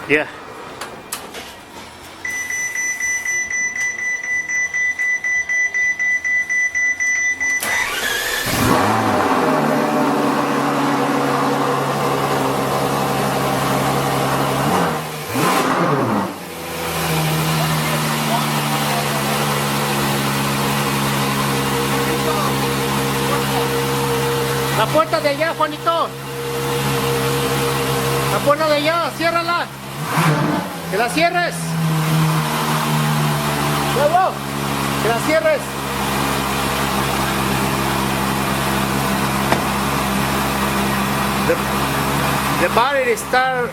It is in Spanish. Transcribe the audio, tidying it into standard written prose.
Yeah. La puerta de allá, Juanito. La puerta de allá, ciérrala. Que la cierres. Luego, que la cierres. The battery start